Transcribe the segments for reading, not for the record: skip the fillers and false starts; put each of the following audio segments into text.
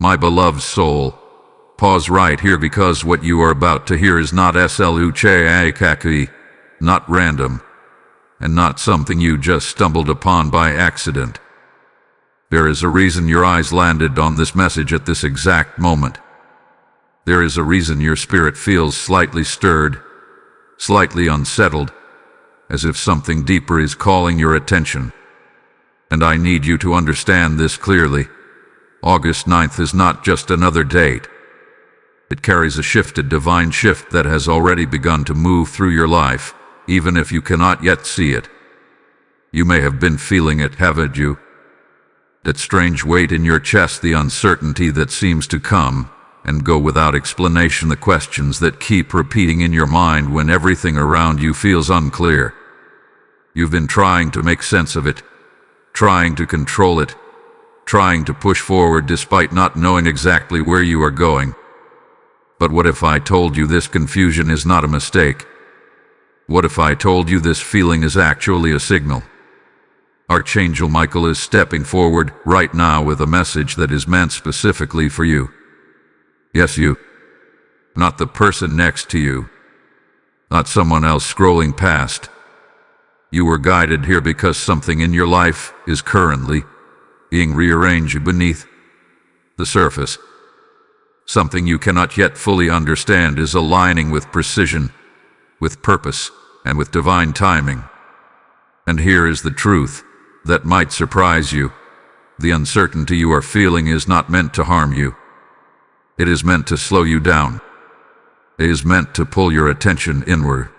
My beloved soul, pause right here, because what you are about to hear is not sluchakaki, not random, and not something you just stumbled upon by accident. There is a reason your eyes landed on this message at this exact moment. There is a reason your spirit feels slightly stirred, slightly unsettled, as if something deeper is calling your attention. And I need you to understand this clearly. August 9th is not just another date. It carries a shifted divine shift that has already begun to move through your life, even if you cannot yet see it. You may have been feeling it, haven't you? That strange weight in your chest, the uncertainty that seems to come and go without explanation, the questions that keep repeating in your mind when everything around you feels unclear. You've been trying to make sense of it, trying to control it, trying to push forward despite not knowing exactly where you are going. But what if I told you this confusion is not a mistake? What if I told you this feeling is actually a signal? Archangel Michael is stepping forward right now with a message that is meant specifically for you. Yes, you. Not the person next to you. Not someone else scrolling past. You were guided here because something in your life is currently being rearranged beneath the surface. Something you cannot yet fully understand is aligning with precision, with purpose, and with divine timing. And here is the truth that might surprise you. The uncertainty you are feeling is not meant to harm you. It is meant to slow you down. It is meant to pull your attention inward.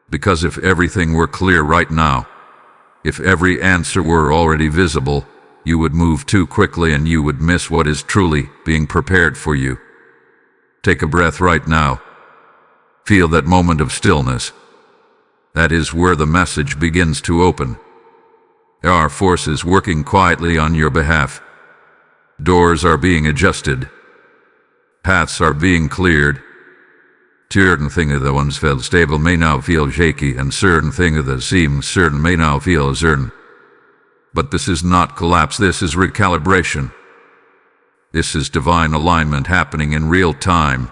Because if everything were clear right now, if every answer were already visible, you would move too quickly and you would miss what is truly being prepared for you. Take a breath right now. Feel that moment of stillness. That is where the message begins to open. There are forces working quietly on your behalf. Doors are being adjusted. Paths are being cleared. Certain things that once felt stable may now feel shaky, and certain things that seem certain may now feel uncertain. But this is not collapse, this is recalibration. This is divine alignment happening in real time,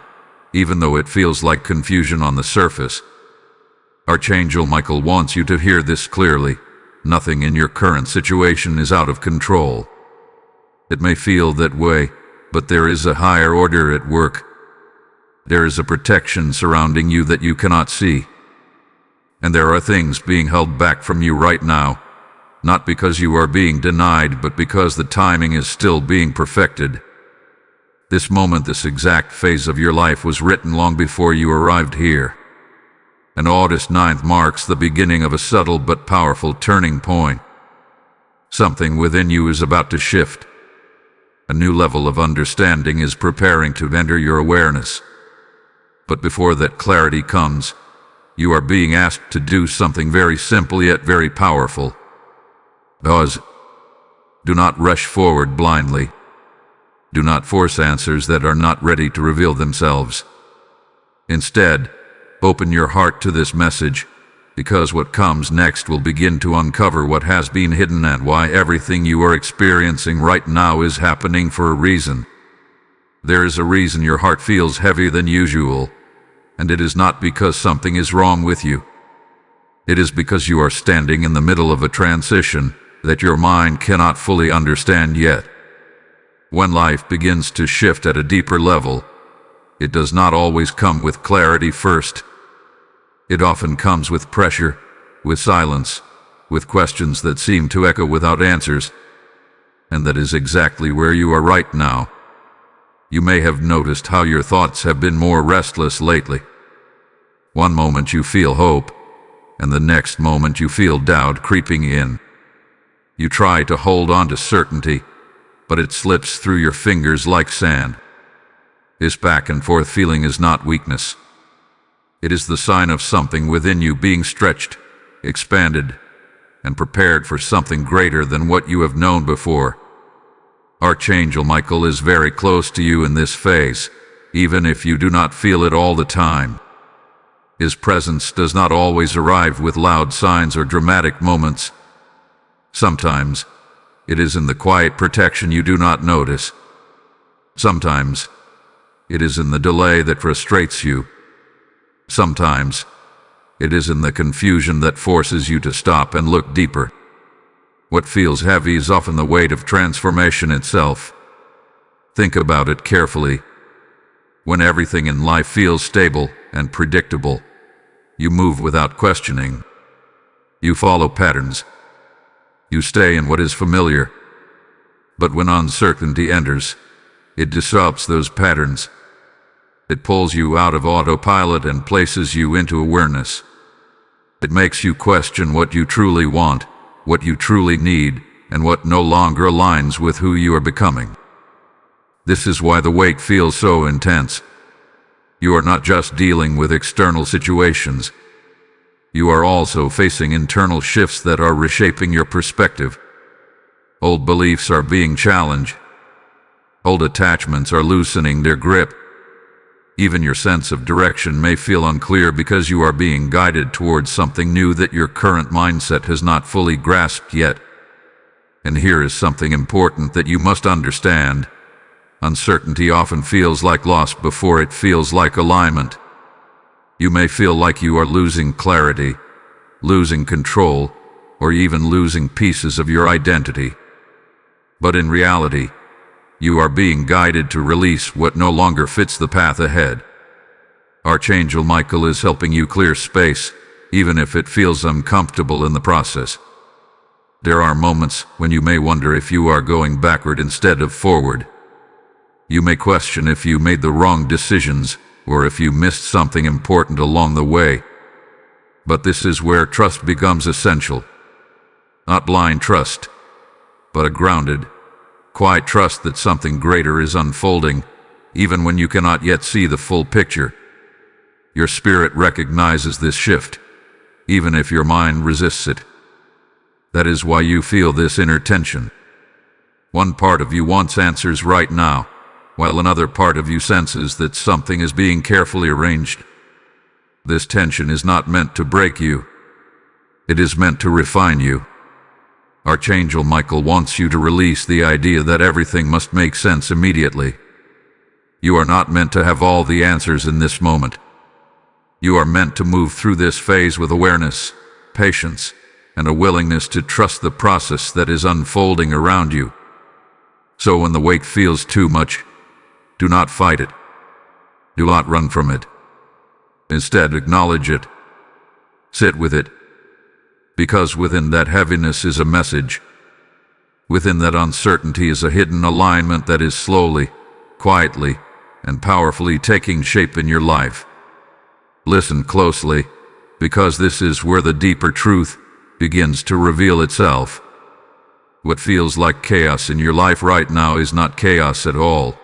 even though it feels like confusion on the surface. Archangel Michael wants you to hear this clearly. Nothing in your current situation is out of control. It may feel that way, but there is a higher order at work. There is a protection surrounding you that you cannot see. And there are things being held back from you right now, not because you are being denied, but because the timing is still being perfected. This moment, this exact phase of your life was written long before you arrived here. And August 9th marks the beginning of a subtle but powerful turning point. Something within you is about to shift. A new level of understanding is preparing to enter your awareness. But before that clarity comes, you are being asked to do something very simple yet very powerful. Pause. Do not rush forward blindly. Do not force answers that are not ready to reveal themselves. Instead, open your heart to this message, because what comes next will begin to uncover what has been hidden and why everything you are experiencing right now is happening for a reason. There is a reason your heart feels heavier than usual, and it is not because something is wrong with you. It is because you are standing in the middle of a transition that your mind cannot fully understand yet. When life begins to shift at a deeper level, it does not always come with clarity first. It often comes with pressure, with silence, with questions that seem to echo without answers. And that is exactly where you are right now. You may have noticed how your thoughts have been more restless lately. One moment you feel hope, and the next moment you feel doubt creeping in. You try to hold on to certainty, but it slips through your fingers like sand. This back and forth feeling is not weakness. It is the sign of something within you being stretched, expanded, and prepared for something greater than what you have known before. Archangel Michael is very close to you in this phase, even if you do not feel it all the time. His presence does not always arrive with loud signs or dramatic moments. Sometimes, it is in the quiet protection you do not notice. Sometimes it is in the delay that frustrates you. Sometimes it is in the confusion that forces you to stop and look deeper. What feels heavy is often the weight of transformation itself. Think about it carefully. When everything in life feels stable and predictable, you move without questioning. You follow patterns. You stay in what is familiar. But when uncertainty enters, it disrupts those patterns. It pulls you out of autopilot and places you into awareness. It makes you question what you truly want, what you truly need, and what no longer aligns with who you are becoming. This is why the weight feels so intense. You are not just dealing with external situations. You are also facing internal shifts that are reshaping your perspective. Old beliefs are being challenged. Old attachments are loosening their grip. Even your sense of direction may feel unclear because you are being guided towards something new that your current mindset has not fully grasped yet. And here is something important that you must understand. Uncertainty often feels like loss before it feels like alignment. You may feel like you are losing clarity, losing control, or even losing pieces of your identity. But in reality, you are being guided to release what no longer fits the path ahead. Archangel Michael is helping you clear space, even if it feels uncomfortable in the process. There are moments when you may wonder if you are going backward instead of forward. You may question if you made the wrong decisions or if you missed something important along the way. But this is where trust becomes essential. Not blind trust, but a grounded, quiet trust that something greater is unfolding, even when you cannot yet see the full picture. Your spirit recognizes this shift, even if your mind resists it. That is why you feel this inner tension. One part of you wants answers right now, while another part of you senses that something is being carefully arranged. This tension is not meant to break you. It is meant to refine you. Archangel Michael wants you to release the idea that everything must make sense immediately. You are not meant to have all the answers in this moment. You are meant to move through this phase with awareness, patience, and a willingness to trust the process that is unfolding around you. So when the weight feels too much, do not fight it. Do not run from it. Instead, acknowledge it. Sit with it. Because within that heaviness is a message. Within that uncertainty is a hidden alignment that is slowly, quietly, and powerfully taking shape in your life. Listen closely, because this is where the deeper truth begins to reveal itself. What feels like chaos in your life right now is not chaos at all.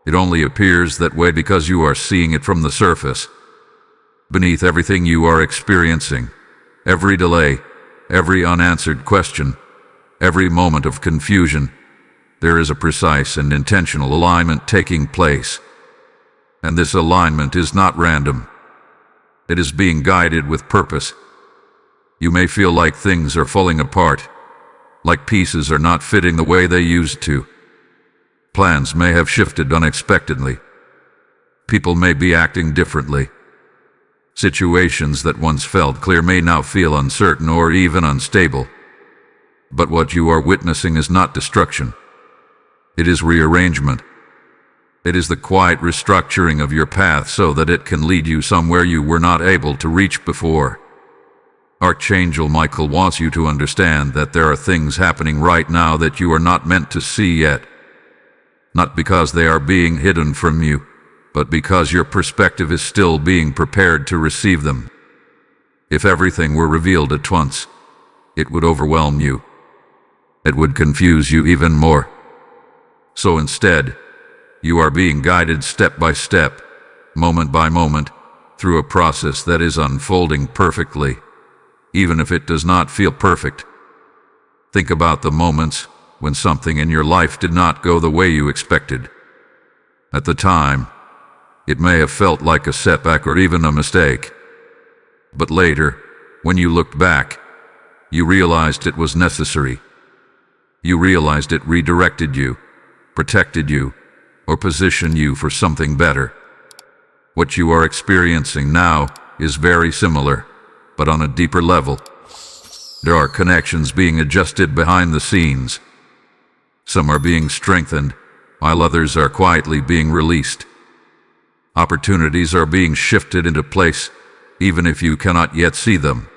It only appears that way because you are seeing it from the surface. Beneath everything you are experiencing, every delay, every unanswered question, every moment of confusion, there is a precise and intentional alignment taking place. And this alignment is not random. It is being guided with purpose. You may feel like things are falling apart, like pieces are not fitting the way they used to. Plans may have shifted unexpectedly. People may be acting differently. Situations that once felt clear may now feel uncertain or even unstable. But what you are witnessing is not destruction. It is rearrangement. It is the quiet restructuring of your path so that it can lead you somewhere you were not able to reach before. Archangel Michael wants you to understand that there are things happening right now that you are not meant to see yet. Not because they are being hidden from you, but because your perspective is still being prepared to receive them. If everything were revealed at once, it would overwhelm you. It would confuse you even more. So instead, you are being guided step by step, moment by moment, through a process that is unfolding perfectly, even if it does not feel perfect. Think about the moments when something in your life did not go the way you expected. At the time, it may have felt like a setback or even a mistake. But later, when you looked back, you realized it was necessary. You realized it redirected you, protected you, or position you for something better. What you are experiencing now is very similar, but on a deeper level. There are connections being adjusted behind the scenes. Some are being strengthened, while others are quietly being released. Opportunities are being shifted into place, even if you cannot yet see them.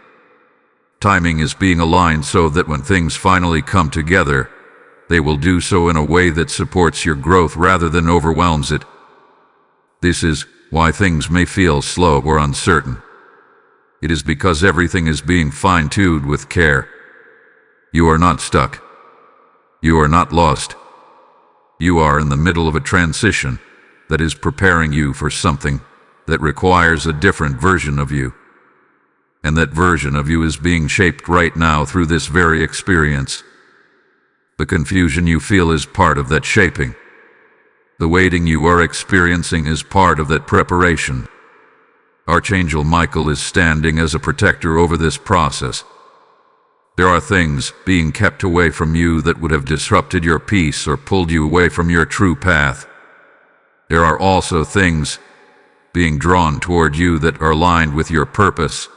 Timing is being aligned so that when things finally come together, they will do so in a way that supports your growth rather than overwhelms it. This is why things may feel slow or uncertain. It is because everything is being fine-tuned with care. You are not stuck. You are not lost. You are in the middle of a transition that is preparing you for something that requires a different version of you. And that version of you is being shaped right now through this very experience. The confusion you feel is part of that shaping. The waiting you are experiencing is part of that preparation. Archangel Michael is standing as a protector over this process. There are things being kept away from you that would have disrupted your peace or pulled you away from your true path. There are also things being drawn toward you that are aligned with your purpose,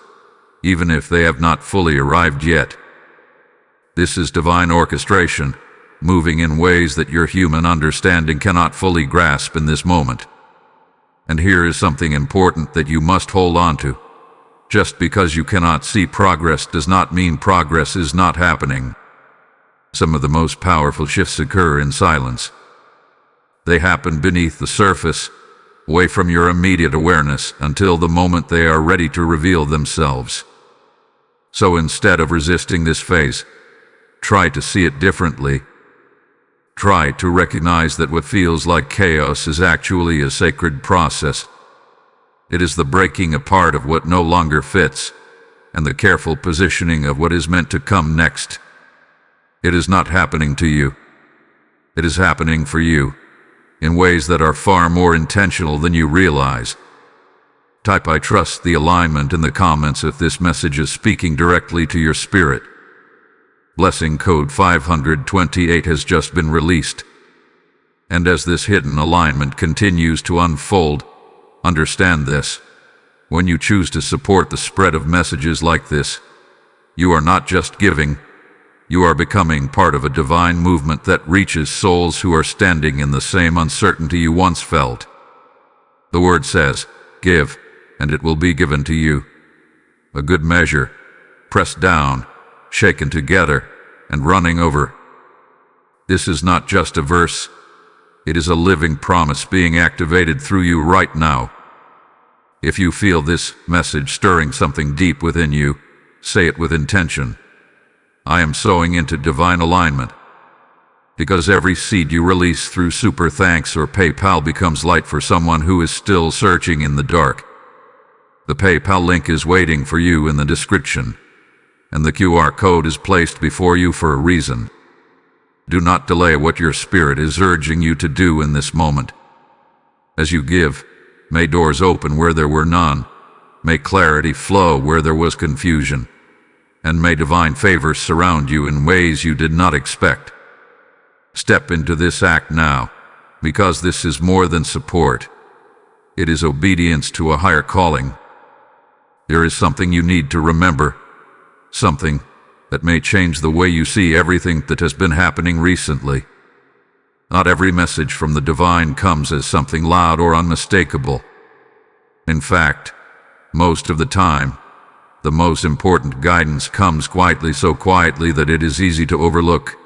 even if they have not fully arrived yet. This is divine orchestration, moving in ways that your human understanding cannot fully grasp in this moment. And here is something important that you must hold on to. Just because you cannot see progress does not mean progress is not happening. Some of the most powerful shifts occur in silence. They happen beneath the surface, away from your immediate awareness, until the moment they are ready to reveal themselves. So instead of resisting this phase, try to see it differently. Try to recognize that what feels like chaos is actually a sacred process. It is the breaking apart of what no longer fits, and the careful positioning of what is meant to come next. It is not happening to you. It is happening for you, in ways that are far more intentional than you realize. Type "I trust the alignment" in the comments if this message is speaking directly to your spirit. Blessing code 528 has just been released. And as this hidden alignment continues to unfold, understand this. When you choose to support the spread of messages like this, you are not just giving, you are becoming part of a divine movement that reaches souls who are standing in the same uncertainty you once felt. The word says, "Give, and it will be given to you. A good measure, pressed down, shaken together, and running over." This is not just a verse. It is a living promise being activated through you right now. If you feel this message stirring something deep within you, say it with intention. I am sowing into divine alignment. Because every seed you release through Super Thanks or PayPal becomes light for someone who is still searching in the dark. The PayPal link is waiting for you in the description, and the QR code is placed before you for a reason. Do not delay what your spirit is urging you to do in this moment. As you give, may doors open where there were none, may clarity flow where there was confusion, and may divine favor surround you in ways you did not expect. Step into this act now, because this is more than support. It is obedience to a higher calling. There is something you need to remember, something that may change the way you see everything that has been happening recently. Not every message from the divine comes as something loud or unmistakable. In fact, most of the time, the most important guidance comes quietly, so quietly that it is easy to overlook,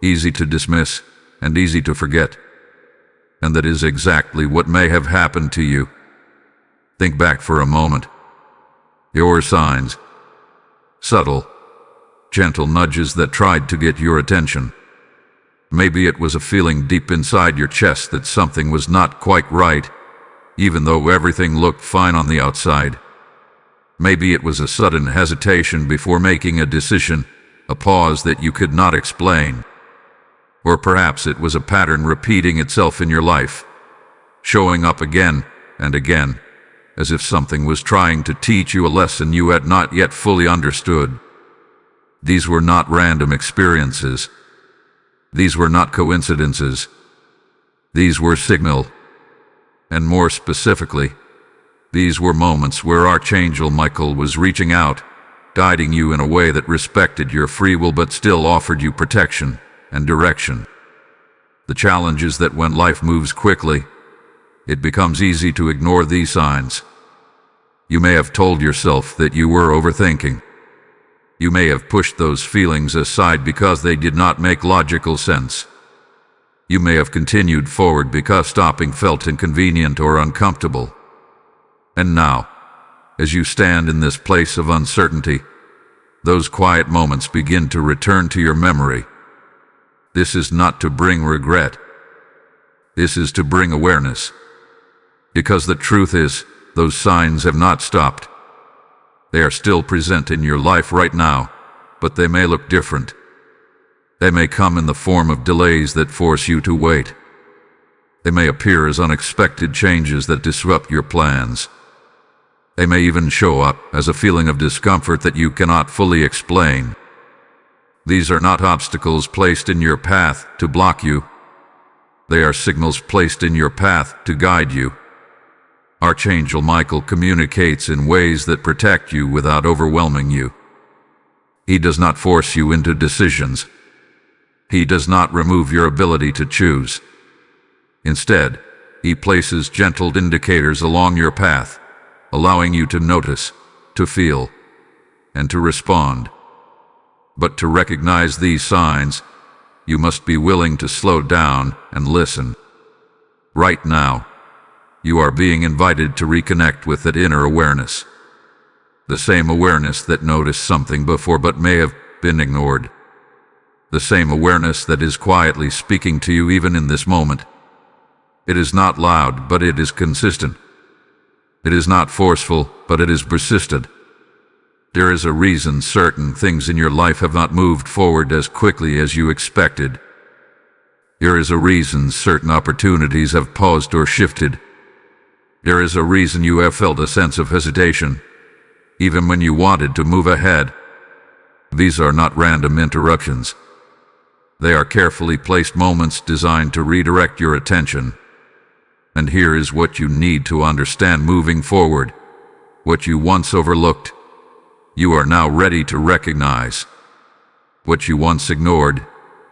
easy to dismiss, and easy to forget. And that is exactly what may have happened to you. Think back for a moment. Your signs, subtle, gentle nudges that tried to get your attention. Maybe it was a feeling deep inside your chest that something was not quite right, even though everything looked fine on the outside. Maybe it was a sudden hesitation before making a decision, a pause that you could not explain. Or perhaps it was a pattern repeating itself in your life, showing up again and again, as if something was trying to teach you a lesson you had not yet fully understood. These were not random experiences. These were not coincidences. These were signal, and more specifically, these were moments where Archangel Michael was reaching out, guiding you in a way that respected your free will but still offered you protection and direction. The challenge is that when life moves quickly, it becomes easy to ignore these signs. You may have told yourself that you were overthinking. You may have pushed those feelings aside because they did not make logical sense. You may have continued forward because stopping felt inconvenient or uncomfortable. And now, as you stand in this place of uncertainty, those quiet moments begin to return to your memory. This is not to bring regret. This is to bring awareness. Because the truth is, those signs have not stopped. They are still present in your life right now, but they may look different. They may come in the form of delays that force you to wait. They may appear as unexpected changes that disrupt your plans. They may even show up as a feeling of discomfort that you cannot fully explain. These are not obstacles placed in your path to block you. They are signals placed in your path to guide you. Archangel Michael communicates in ways that protect you without overwhelming you. He does not force you into decisions. He does not remove your ability to choose. Instead, he places gentle indicators along your path, allowing you to notice, to feel, and to respond. But to recognize these signs, you must be willing to slow down and listen. Right now, you are being invited to reconnect with that inner awareness. The same awareness that noticed something before but may have been ignored. The same awareness that is quietly speaking to you even in this moment. It is not loud, but it is consistent. It is not forceful, but it is persistent. There is a reason certain things in your life have not moved forward as quickly as you expected. There is a reason certain opportunities have paused or shifted. There is a reason you have felt a sense of hesitation, even when you wanted to move ahead. These are not random interruptions. They are carefully placed moments designed to redirect your attention. And here is what you need to understand moving forward. What you once overlooked, you are now ready to recognize. What you once ignored,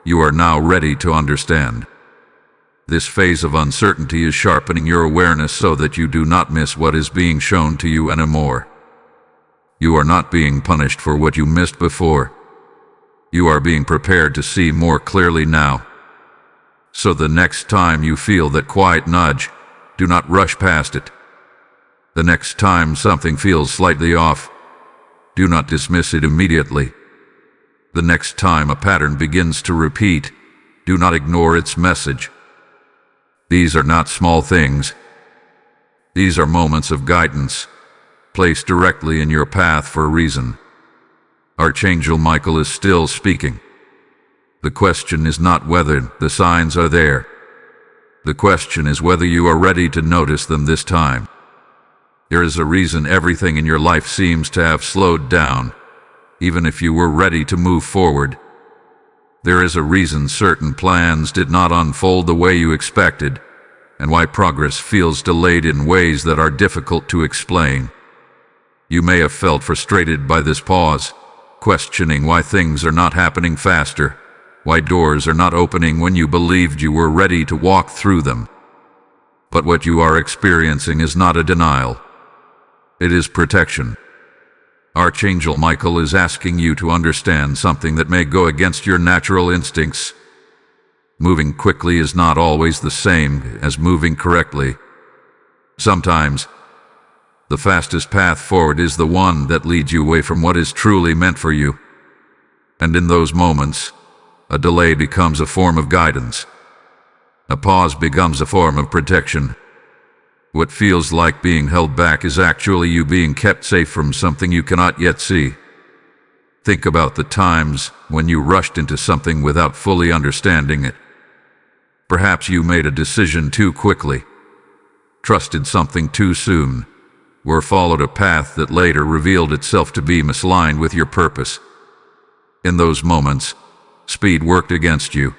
you are now ready to understand. This phase of uncertainty is sharpening your awareness so that you do not miss what is being shown to you anymore. You are not being punished for what you missed before. You are being prepared to see more clearly now. So the next time you feel that quiet nudge, do not rush past it. The next time something feels slightly off, do not dismiss it immediately. The next time a pattern begins to repeat, do not ignore its message. These are not small things. These are moments of guidance, placed directly in your path for a reason. Archangel Michael is still speaking. The question is not whether the signs are there. The question is whether you are ready to notice them this time. There is a reason everything in your life seems to have slowed down, even if you were ready to move forward. There is a reason certain plans did not unfold the way you expected, and why progress feels delayed in ways that are difficult to explain. You may have felt frustrated by this pause, questioning why things are not happening faster, why doors are not opening when you believed you were ready to walk through them. But what you are experiencing is not a denial. It is protection. Archangel Michael is asking you to understand something that may go against your natural instincts. Moving quickly is not always the same as moving correctly. Sometimes, the fastest path forward is the one that leads you away from what is truly meant for you. And in those moments, a delay becomes a form of guidance. A pause becomes a form of protection. What feels like being held back is actually you being kept safe from something you cannot yet see. Think about the times when you rushed into something without fully understanding it. Perhaps you made a decision too quickly, trusted something too soon, or followed a path that later revealed itself to be misaligned with your purpose. In those moments, speed worked against you.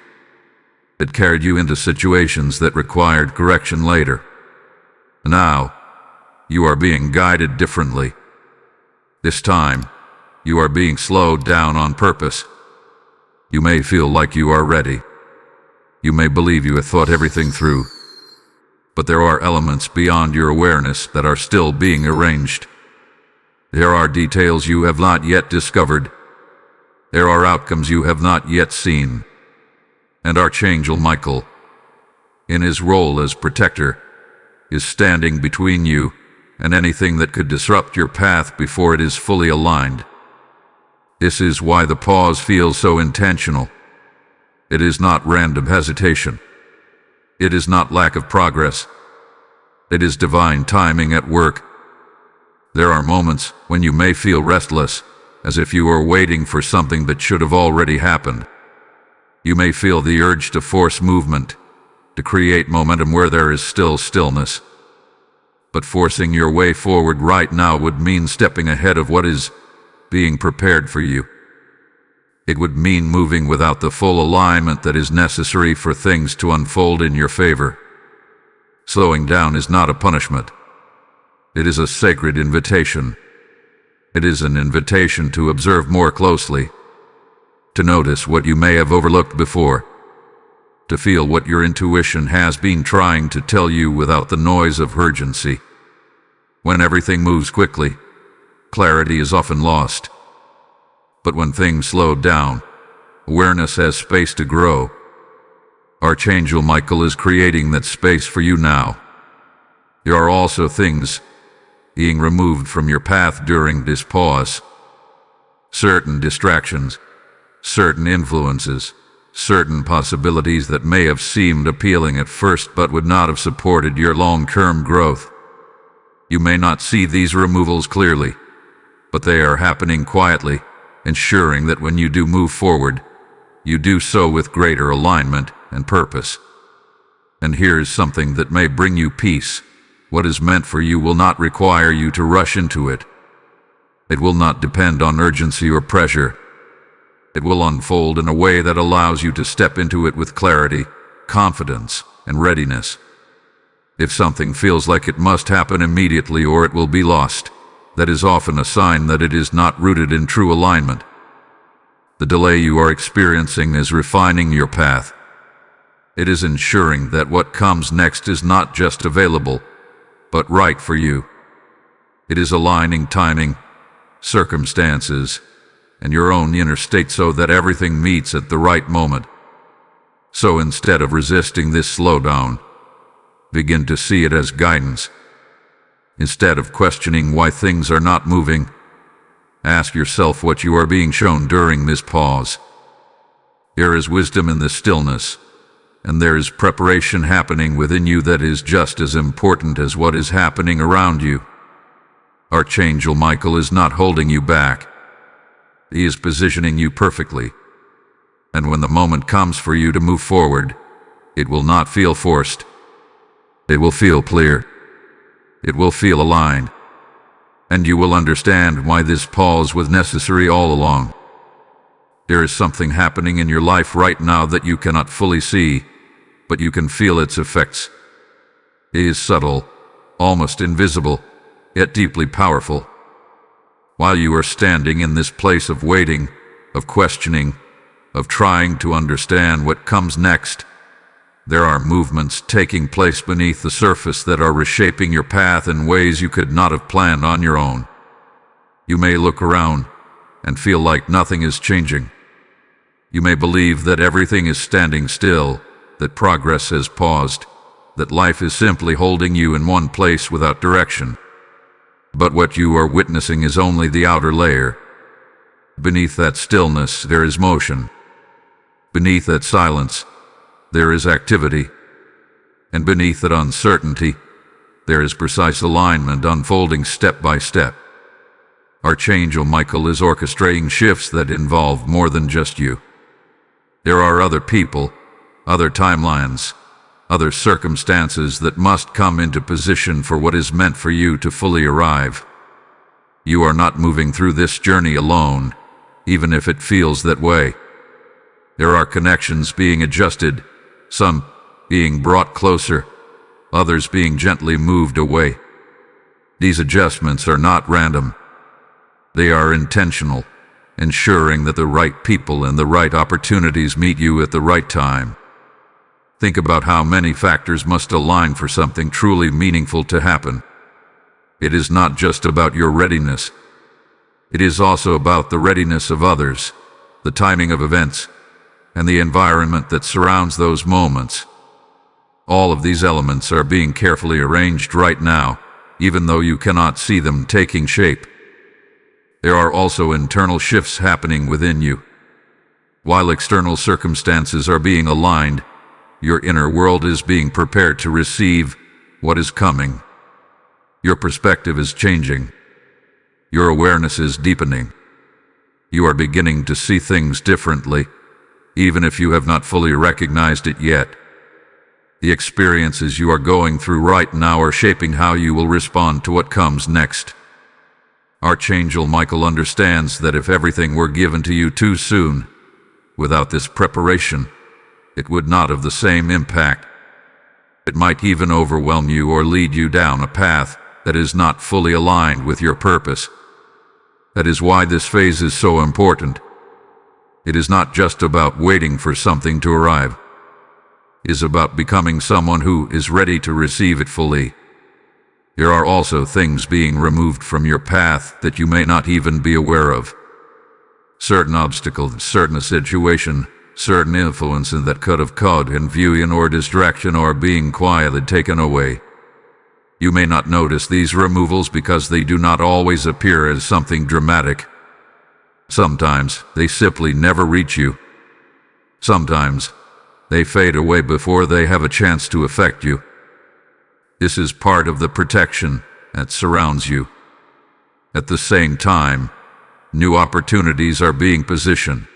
It carried you into situations that required correction later. Now, you are being guided differently. This time, you are being slowed down on purpose. You may feel like you are ready. You may believe you have thought everything through. But there are elements beyond your awareness that are still being arranged. There are details you have not yet discovered. There are outcomes you have not yet seen. And Archangel Michael, in his role as protector, is standing between you and anything that could disrupt your path before it is fully aligned. This is why the pause feels so intentional. It is not random hesitation. It is not lack of progress. It is divine timing at work. There are moments when you may feel restless, as if you are waiting for something that should have already happened. You may feel the urge to force movement, to create momentum where there is still stillness. But forcing your way forward right now would mean stepping ahead of what is being prepared for you. It would mean moving without the full alignment that is necessary for things to unfold in your favor. Slowing down is not a punishment. It is a sacred invitation. It is an invitation to observe more closely, to notice what you may have overlooked before, to feel what your intuition has been trying to tell you without the noise of urgency. When everything moves quickly, clarity is often lost. But when things slow down, awareness has space to grow. Archangel Michael is creating that space for you now. There are also things being removed from your path during this pause. Certain distractions, certain influences, certain possibilities that may have seemed appealing at first but would not have supported your long-term growth. You may not see these removals clearly, but they are happening quietly, ensuring that when you do move forward, you do so with greater alignment and purpose. And here's something that may bring you peace. What is meant for you will not require you to rush into it. It will not depend on urgency or pressure. It will unfold in a way that allows you to step into it with clarity, confidence, and readiness. If something feels like it must happen immediately or it will be lost, that is often a sign that it is not rooted in true alignment. The delay you are experiencing is refining your path. It is ensuring that what comes next is not just available, but right for you. It is aligning timing, circumstances, and your own inner state so that everything meets at the right moment. So instead of resisting this slowdown, begin to see it as guidance. Instead of questioning why things are not moving, ask yourself what you are being shown during this pause. There is wisdom in the stillness, and there is preparation happening within you that is just as important as what is happening around you. Archangel Michael is not holding you back. He is positioning you perfectly. And when the moment comes for you to move forward, it will not feel forced. It will feel clear. It will feel aligned. And you will understand why this pause was necessary all along. There is something happening in your life right now that you cannot fully see, but you can feel its effects. It is subtle, almost invisible, yet deeply powerful. While you are standing in this place of waiting, of questioning, of trying to understand what comes next, there are movements taking place beneath the surface that are reshaping your path in ways you could not have planned on your own. You may look around and feel like nothing is changing. You may believe that everything is standing still, that progress has paused, that life is simply holding you in one place without direction. But what you are witnessing is only the outer layer. Beneath that stillness, there is motion. Beneath that silence, there is activity. And beneath that uncertainty, there is precise alignment unfolding step by step. Archangel Michael is orchestrating shifts that involve more than just you. There are other people, other timelines, other circumstances that must come into position for what is meant for you to fully arrive. You are not moving through this journey alone, even if it feels that way. There are connections being adjusted, some being brought closer, others being gently moved away. These adjustments are not random. They are intentional, ensuring that the right people and the right opportunities meet you at the right time. Think about how many factors must align for something truly meaningful to happen. It is not just about your readiness. It is also about the readiness of others, the timing of events, and the environment that surrounds those moments. All of these elements are being carefully arranged right now, even though you cannot see them taking shape. There are also internal shifts happening within you. While external circumstances are being aligned, your inner world is being prepared to receive what is coming. Your perspective is changing. Your awareness is deepening. You are beginning to see things differently, even if you have not fully recognized it yet. The experiences you are going through right now are shaping how you will respond to what comes next. Archangel Michael understands that if everything were given to you too soon, without this preparation, it would not have the same impact. It might even overwhelm you or lead you down a path that is not fully aligned with your purpose. That is why this phase is so important. It is not just about waiting for something to arrive. It is about becoming someone who is ready to receive it fully. There are also things being removed from your path that you may not even be aware of. Certain obstacles, certain situation, certain influences that could have caused confusion or distraction are being quietly taken away. You may not notice these removals because they do not always appear as something dramatic. Sometimes they simply never reach you. Sometimes they fade away before they have a chance to affect you. This is part of the protection that surrounds you. At the same time, new opportunities are being positioned.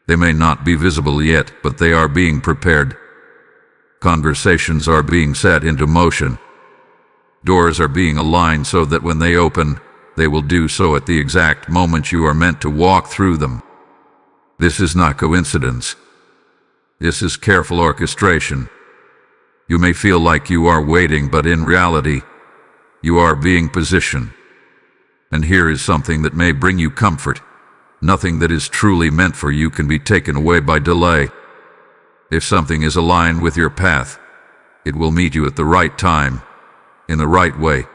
They may not be visible yet, but they are being prepared. Conversations are being set into motion. Doors are being aligned so that when they open, they will do so at the exact moment you are meant to walk through them. This is not coincidence. This is careful orchestration. You may feel like you are waiting, but in reality, you are being positioned. And here is something that may bring you comfort. Nothing that is truly meant for you can be taken away by delay. If something is aligned with your path, it will meet you at the right time, in the right way.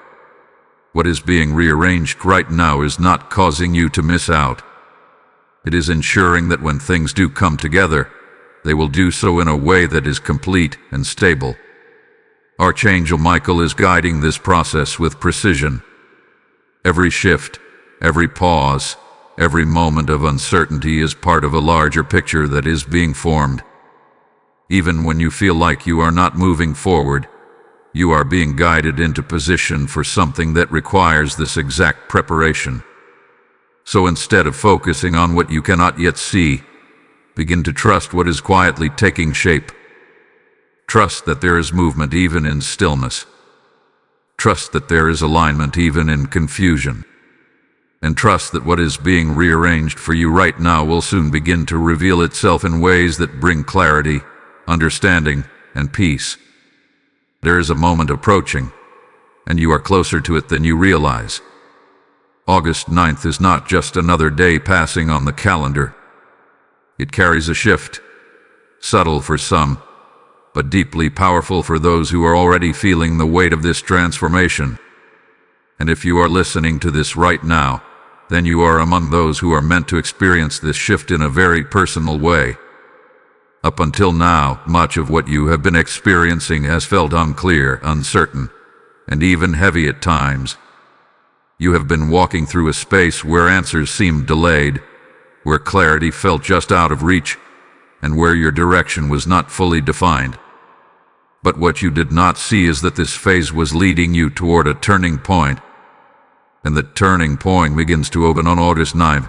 What is being rearranged right now is not causing you to miss out. It is ensuring that when things do come together, they will do so in a way that is complete and stable. Archangel Michael is guiding this process with precision. Every shift, every pause, every moment of uncertainty is part of a larger picture that is being formed. Even when you feel like you are not moving forward, you are being guided into position for something that requires this exact preparation. So instead of focusing on what you cannot yet see, begin to trust what is quietly taking shape. Trust that there is movement even in stillness. Trust that there is alignment even in confusion. And trust that what is being rearranged for you right now will soon begin to reveal itself in ways that bring clarity, understanding, and peace. There is a moment approaching, and you are closer to it than you realize. August 9th is not just another day passing on the calendar. It carries a shift, subtle for some, but deeply powerful for those who are already feeling the weight of this transformation. And if you are listening to this right now, then you are among those who are meant to experience this shift in a very personal way. Up until now, much of what you have been experiencing has felt unclear, uncertain, and even heavy at times. You have been walking through a space where answers seemed delayed, where clarity felt just out of reach, and where your direction was not fully defined. But what you did not see is that this phase was leading you toward a turning point, and the turning point begins to open on August 9th.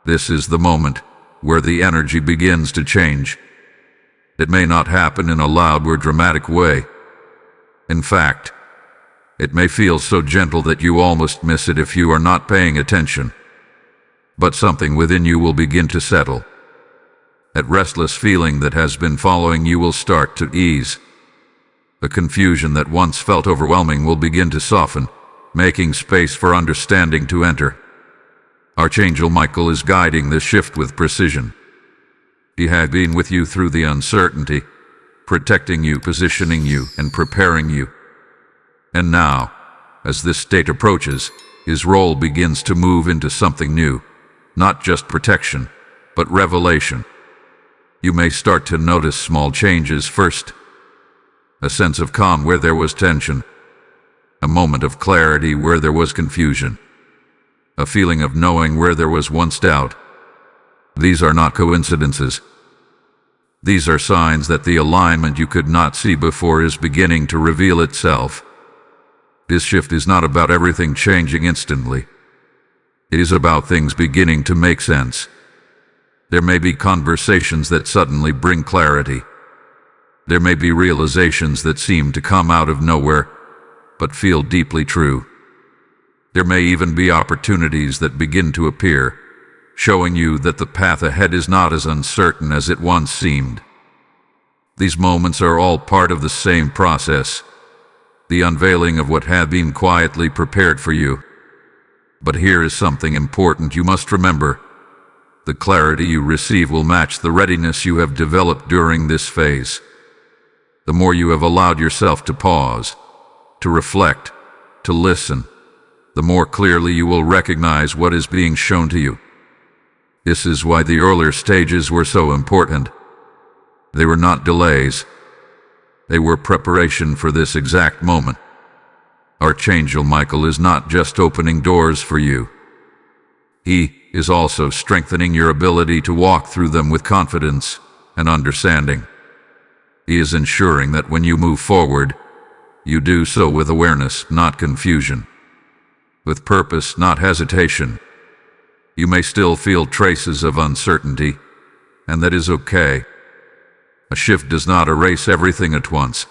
This is the moment where the energy begins to change. It may not happen in a loud or dramatic way. In fact, it may feel so gentle that you almost miss it if you are not paying attention. But something within you will begin to settle. That restless feeling that has been following you will start to ease. The confusion that once felt overwhelming will begin to soften, making space for understanding to enter. Archangel Michael is guiding this shift with precision. He had been with you through the uncertainty, protecting you, positioning you, and preparing you. And now, as this state approaches, his role begins to move into something new, not just protection, but revelation. You may start to notice small changes first. A sense of calm where there was tension. A moment of clarity where there was confusion. A feeling of knowing where there was once doubt. These are not coincidences. These are signs that the alignment you could not see before is beginning to reveal itself. This shift is not about everything changing instantly. It is about things beginning to make sense. There may be conversations that suddenly bring clarity. There may be realizations that seem to come out of nowhere, but feel deeply true. There may even be opportunities that begin to appear, showing you that the path ahead is not as uncertain as it once seemed. These moments are all part of the same process, the unveiling of what had been quietly prepared for you. But here is something important you must remember. The clarity you receive will match the readiness you have developed during this phase. The more you have allowed yourself to pause, to reflect, to listen, the more clearly you will recognize what is being shown to you. This is why the earlier stages were so important. They were not delays. They were preparation for this exact moment. Archangel Michael is not just opening doors for you. He is also strengthening your ability to walk through them with confidence and understanding. He is ensuring that when you move forward, you do so with awareness, not confusion. With purpose, not hesitation. You may still feel traces of uncertainty, and that is okay. A shift does not erase everything at once.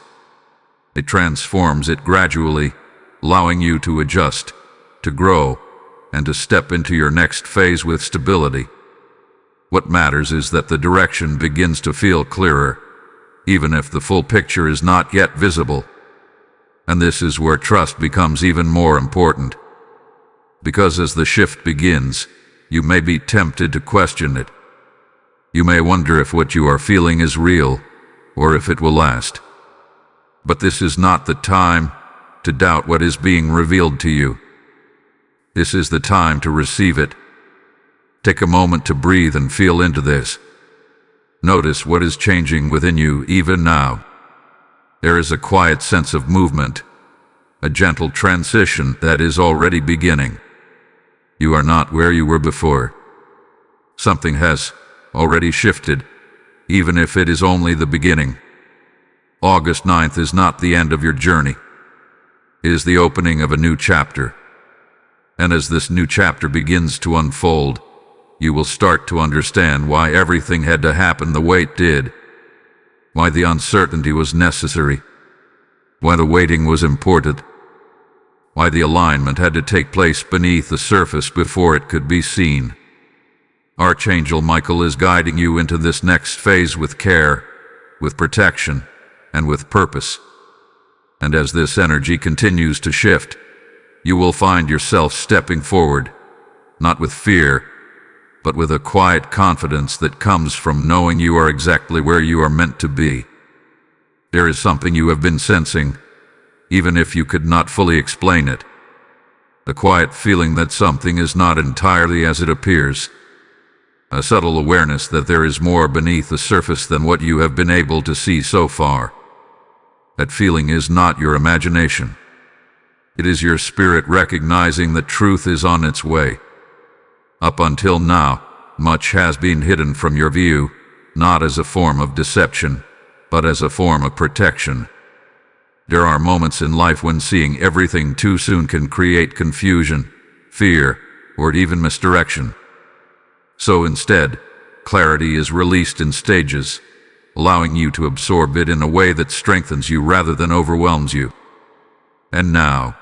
It transforms it gradually, allowing you to adjust, to grow, and to step into your next phase with stability. What matters is that the direction begins to feel clearer, even if the full picture is not yet visible. And this is where trust becomes even more important. Because as the shift begins, you may be tempted to question it. You may wonder if what you are feeling is real, or if it will last. But this is not the time to doubt what is being revealed to you. This is the time to receive it. Take a moment to breathe and feel into this. Notice what is changing within you even now. There is a quiet sense of movement, a gentle transition that is already beginning. You are not where you were before. Something has already shifted, even if it is only the beginning. August 9th is not the end of your journey. It is the opening of a new chapter. And as this new chapter begins to unfold, you will start to understand why everything had to happen the way it did, why the uncertainty was necessary, why the waiting was important, why the alignment had to take place beneath the surface before it could be seen. Archangel Michael is guiding you into this next phase with care, with protection, and with purpose. And as this energy continues to shift, you will find yourself stepping forward, not with fear, but with a quiet confidence that comes from knowing you are exactly where you are meant to be. There is something you have been sensing, even if you could not fully explain it. The quiet feeling that something is not entirely as it appears. A subtle awareness that there is more beneath the surface than what you have been able to see so far. That feeling is not your imagination. It is your spirit recognizing that truth is on its way. Up until now, much has been hidden from your view, not as a form of deception, but as a form of protection. There are moments in life when seeing everything too soon can create confusion, fear, or even misdirection. So instead, clarity is released in stages, allowing you to absorb it in a way that strengthens you rather than overwhelms you. And now,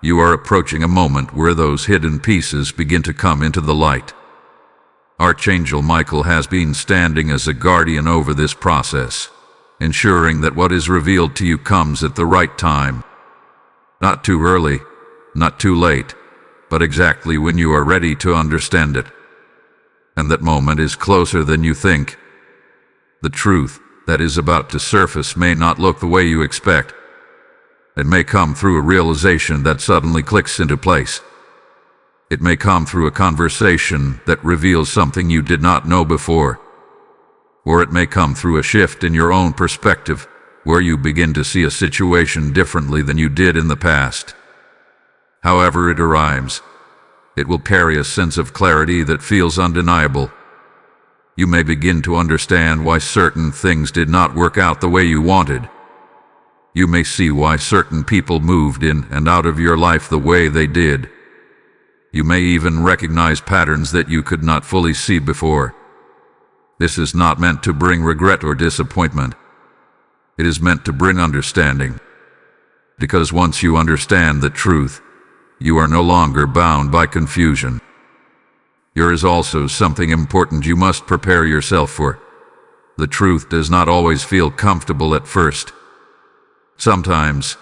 you are approaching a moment where those hidden pieces begin to come into the light. Archangel Michael has been standing as a guardian over this process, ensuring that what is revealed to you comes at the right time. Not too early, not too late, but exactly when you are ready to understand it. And that moment is closer than you think. The truth that is about to surface may not look the way you expect. It may come through a realization that suddenly clicks into place. It may come through a conversation that reveals something you did not know before. Or it may come through a shift in your own perspective, where you begin to see a situation differently than you did in the past. However it arrives, it will carry a sense of clarity that feels undeniable. You may begin to understand why certain things did not work out the way you wanted. You may see why certain people moved in and out of your life the way they did. You may even recognize patterns that you could not fully see before. This is not meant to bring regret or disappointment. It is meant to bring understanding. Because once you understand the truth, you are no longer bound by confusion. There is also something important you must prepare yourself for. The truth does not always feel comfortable at first. Sometimes,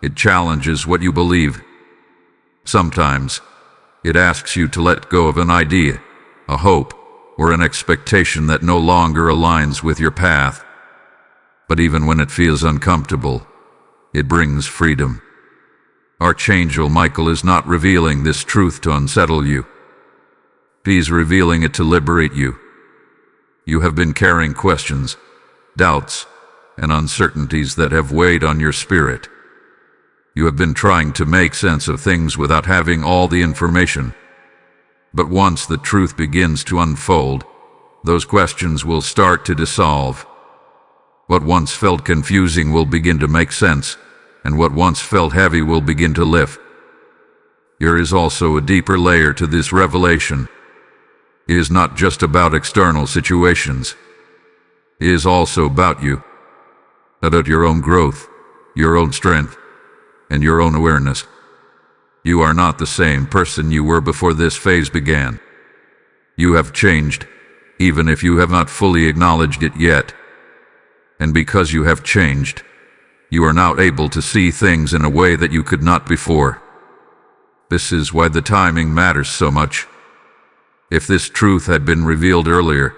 it challenges what you believe. Sometimes, it asks you to let go of an idea, a hope, or an expectation that no longer aligns with your path. But even when it feels uncomfortable, it brings freedom. Archangel Michael is not revealing this truth to unsettle you. He's revealing it to liberate you. You have been carrying questions, doubts, and uncertainties that have weighed on your spirit. You have been trying to make sense of things without having all the information. But once the truth begins to unfold, those questions will start to dissolve. What once felt confusing will begin to make sense, and what once felt heavy will begin to lift. There is also a deeper layer to this revelation. It is not just about external situations. It is also about you, about your own growth, your own strength, and your own awareness. You are not the same person you were before this phase began. You have changed, even if you have not fully acknowledged it yet. And because you have changed, you are now able to see things in a way that you could not before. This is why the timing matters so much. If this truth had been revealed earlier,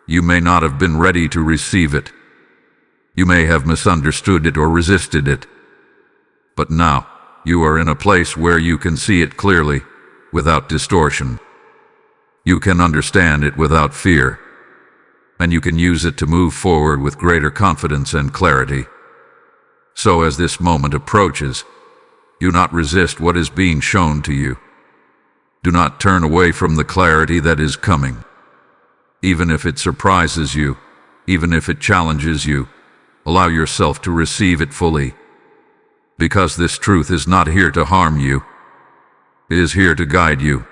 you may not have been ready to receive it. You may have misunderstood it or resisted it. But now, you are in a place where you can see it clearly, without distortion. You can understand it without fear, and you can use it to move forward with greater confidence and clarity. So as this moment approaches, do not resist what is being shown to you. Do not turn away from the clarity that is coming. Even if it surprises you, even if it challenges you, allow yourself to receive it fully. Because this truth is not here to harm you. It is here to guide you.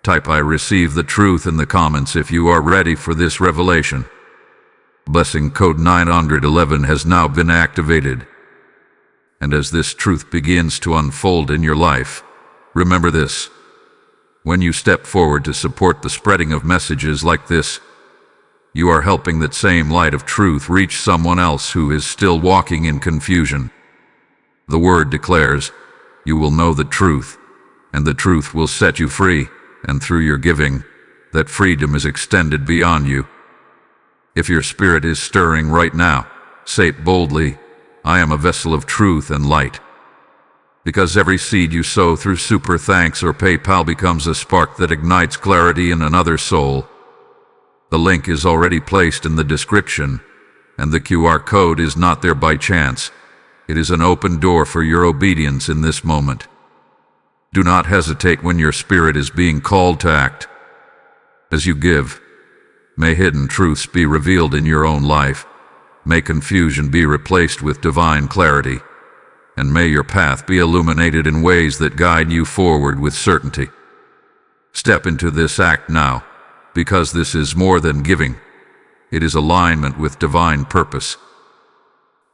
Type "I receive the truth" in the comments if you are ready for this revelation. Blessing code 911 has now been activated. And as this truth begins to unfold in your life, remember this. When you step forward to support the spreading of messages like this, you are helping that same light of truth reach someone else who is still walking in confusion. The word declares, you will know the truth, and the truth will set you free, and through your giving, that freedom is extended beyond you. If your spirit is stirring right now, say it boldly, I am a vessel of truth and light. Because every seed you sow through Super Thanks or PayPal becomes a spark that ignites clarity in another soul. The link is already placed in the description, and the QR code is not there by chance. It is an open door for your obedience in this moment. Do not hesitate when your spirit is being called to act. As you give, may hidden truths be revealed in your own life. May confusion be replaced with divine clarity. And may your path be illuminated in ways that guide you forward with certainty. Step into this act now, because this is more than giving. It is alignment with divine purpose.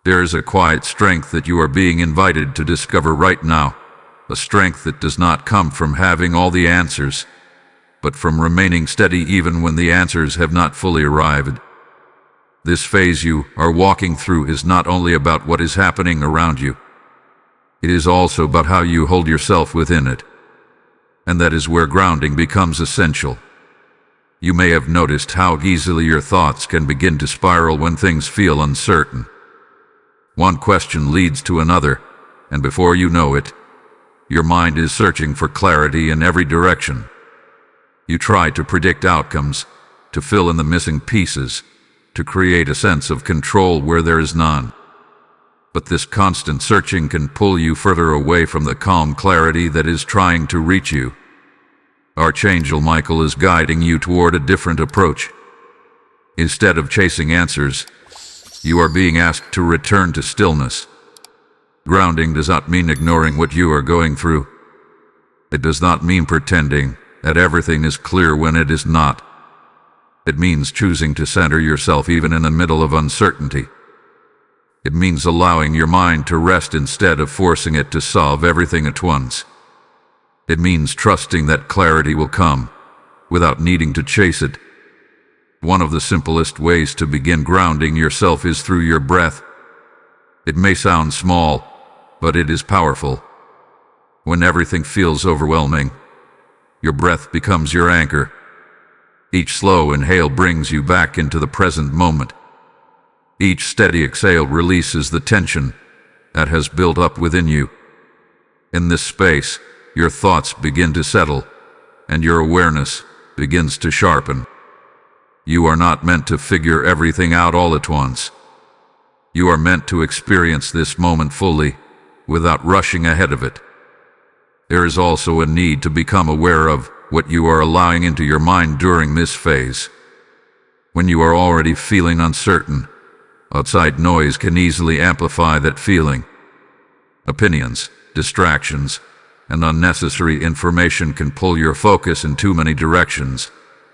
There is a quiet strength that you are being invited to discover right now, a strength that does not come from having all the answers. but from remaining steady even when the answers have not fully arrived. This phase you are walking through is not only about what is happening around you, it is also about how you hold yourself within it. And that is where grounding becomes essential. You may have noticed how easily your thoughts can begin to spiral when things feel uncertain. One question leads to another, and before you know it, your mind is searching for clarity in every direction. You try to predict outcomes, to fill in the missing pieces, to create a sense of control where there is none. But this constant searching can pull you further away from the calm clarity that is trying to reach you. Archangel Michael is guiding you toward a different approach. Instead of chasing answers, you are being asked to return to stillness. Grounding does not mean ignoring what you are going through. It does not mean pretending that everything is clear when it is not. It means choosing to center yourself even in the middle of uncertainty. It means allowing your mind to rest instead of forcing it to solve everything at once. It means trusting that clarity will come, without needing to chase it. One of the simplest ways to begin grounding yourself is through your breath. It may sound small, but it is powerful. When everything feels overwhelming, your breath becomes your anchor. Each slow inhale brings you back into the present moment. Each steady exhale releases the tension that has built up within you. In this space, your thoughts begin to settle, and your awareness begins to sharpen. You are not meant to figure everything out all at once. You are meant to experience this moment fully, without rushing ahead of it. There is also a need to become aware of what you are allowing into your mind during this phase. When you are already feeling uncertain, outside noise can easily amplify that feeling. Opinions, distractions, and unnecessary information can pull your focus in too many directions,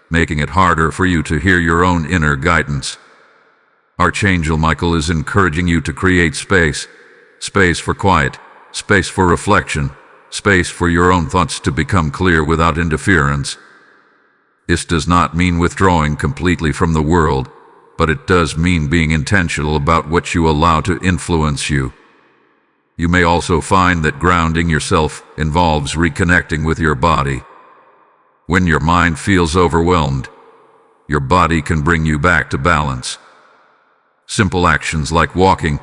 making it harder for you to hear your own inner guidance. Archangel Michael is encouraging you to create space for quiet, space for reflection, space for your own thoughts to become clear without interference. This does not mean withdrawing completely from the world, but it does mean being intentional about what you allow to influence you. You may also find that grounding yourself involves reconnecting with your body. When your mind feels overwhelmed, your body can bring you back to balance. Simple actions like walking,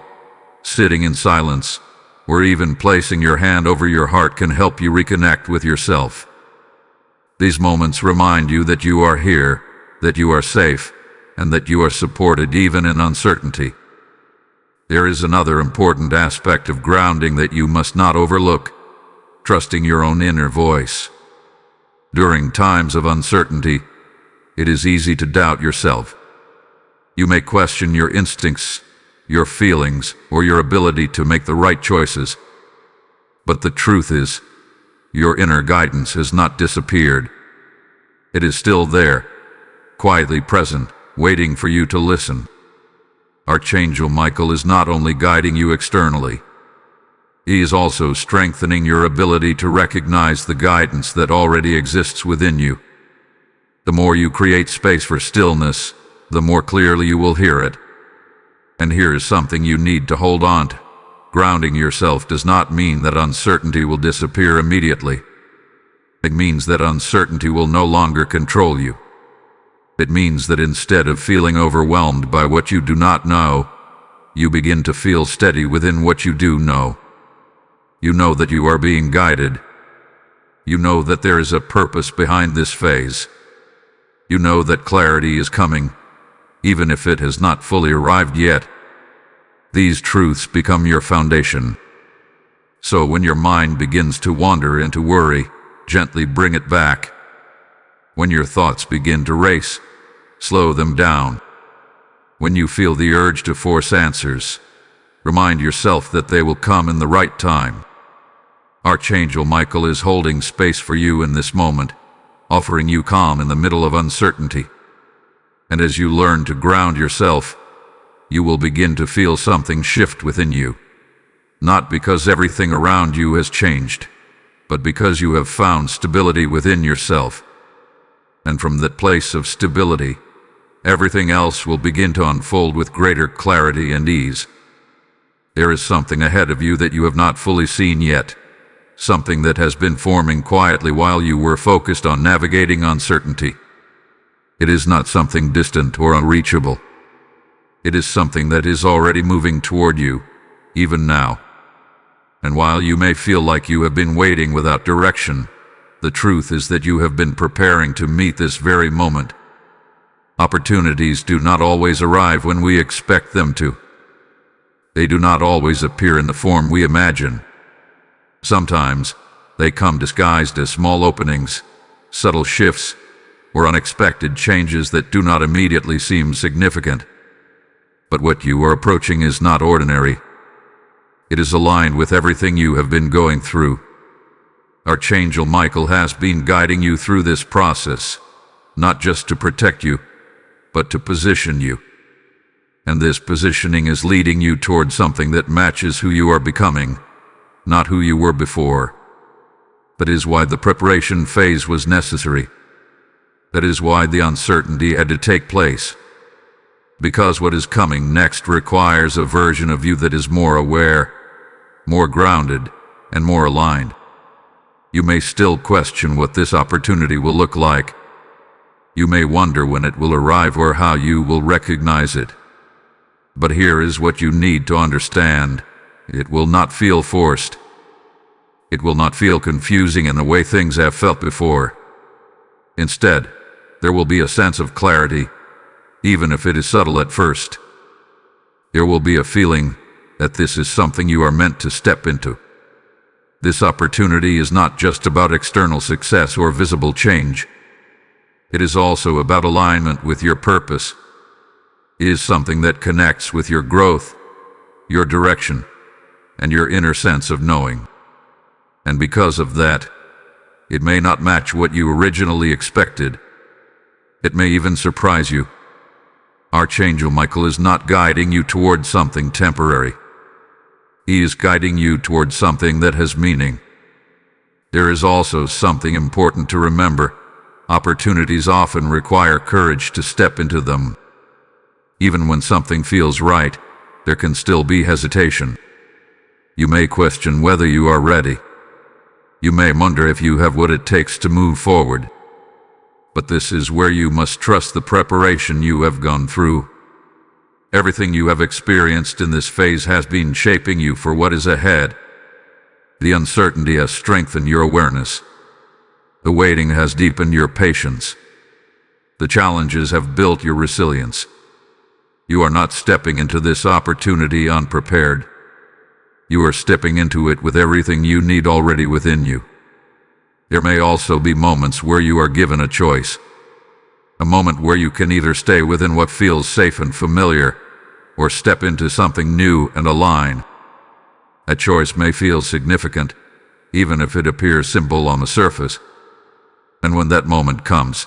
sitting in silence, or even placing your hand over your heart can help you reconnect with yourself. These moments remind you that you are here, that you are safe, and that you are supported even in uncertainty. There is another important aspect of grounding that you must not overlook: trusting your own inner voice. During times of uncertainty, it is easy to doubt yourself. You may question your instincts, your feelings, or your ability to make the right choices. But the truth is, your inner guidance has not disappeared. It is still there, quietly present, waiting for you to listen. Archangel Michael is not only guiding you externally, he is also strengthening your ability to recognize the guidance that already exists within you. The more you create space for stillness, the more clearly you will hear it. And here is something you need to hold on to. Grounding yourself does not mean that uncertainty will disappear immediately. It means that uncertainty will no longer control you. It means that instead of feeling overwhelmed by what you do not know, you begin to feel steady within what you do know. You know that you are being guided. You know that there is a purpose behind this phase. You know that clarity is coming, even if it has not fully arrived yet. These truths become your foundation. So when your mind begins to wander into worry, gently bring it back. When your thoughts begin to race, slow them down. When you feel the urge to force answers, remind yourself that they will come in the right time. Archangel Michael is holding space for you in this moment, offering you calm in the middle of uncertainty. And as you learn to ground yourself, you will begin to feel something shift within you. Not because everything around you has changed, but because you have found stability within yourself. And from that place of stability, everything else will begin to unfold with greater clarity and ease. There is something ahead of you that you have not fully seen yet, something that has been forming quietly while you were focused on navigating uncertainty. It is not something distant or unreachable. It is something that is already moving toward you, even now. And while you may feel like you have been waiting without direction, the truth is that you have been preparing to meet this very moment. Opportunities do not always arrive when we expect them to. They do not always appear in the form we imagine. Sometimes they come disguised as small openings, subtle shifts, or unexpected changes that do not immediately seem significant. But what you are approaching is not ordinary. It is aligned with everything you have been going through. Archangel Michael has been guiding you through this process, not just to protect you, but to position you. And this positioning is leading you toward something that matches who you are becoming, not who you were before. That is why the preparation phase was necessary. That is why the uncertainty had to take place. Because what is coming next requires a version of you that is more aware, more grounded, and more aligned. You may still question what this opportunity will look like. You may wonder when it will arrive or how you will recognize it. But here is what you need to understand. It will not feel forced. It will not feel confusing in the way things have felt before. Instead, there will be a sense of clarity, even if it is subtle at first. There will be a feeling that this is something you are meant to step into. This opportunity is not just about external success or visible change. It is also about alignment with your purpose. It is something that connects with your growth, your direction, and your inner sense of knowing. And because of that, it may not match what you originally expected. It may even surprise you. Archangel Michael is not guiding you toward something temporary. He is guiding you toward something that has meaning. There is also something important to remember. Opportunities often require courage to step into them. Even when something feels right, there can still be hesitation. You may question whether you are ready. You may wonder if you have what it takes to move forward. But this is where you must trust the preparation you have gone through. Everything you have experienced in this phase has been shaping you for what is ahead. The uncertainty has strengthened your awareness. The waiting has deepened your patience. The challenges have built your resilience. You are not stepping into this opportunity unprepared. You are stepping into it with everything you need already within you. There may also be moments where you are given a choice. A moment where you can either stay within what feels safe and familiar, or step into something new and aligned. A choice may feel significant, even if it appears simple on the surface. And when that moment comes,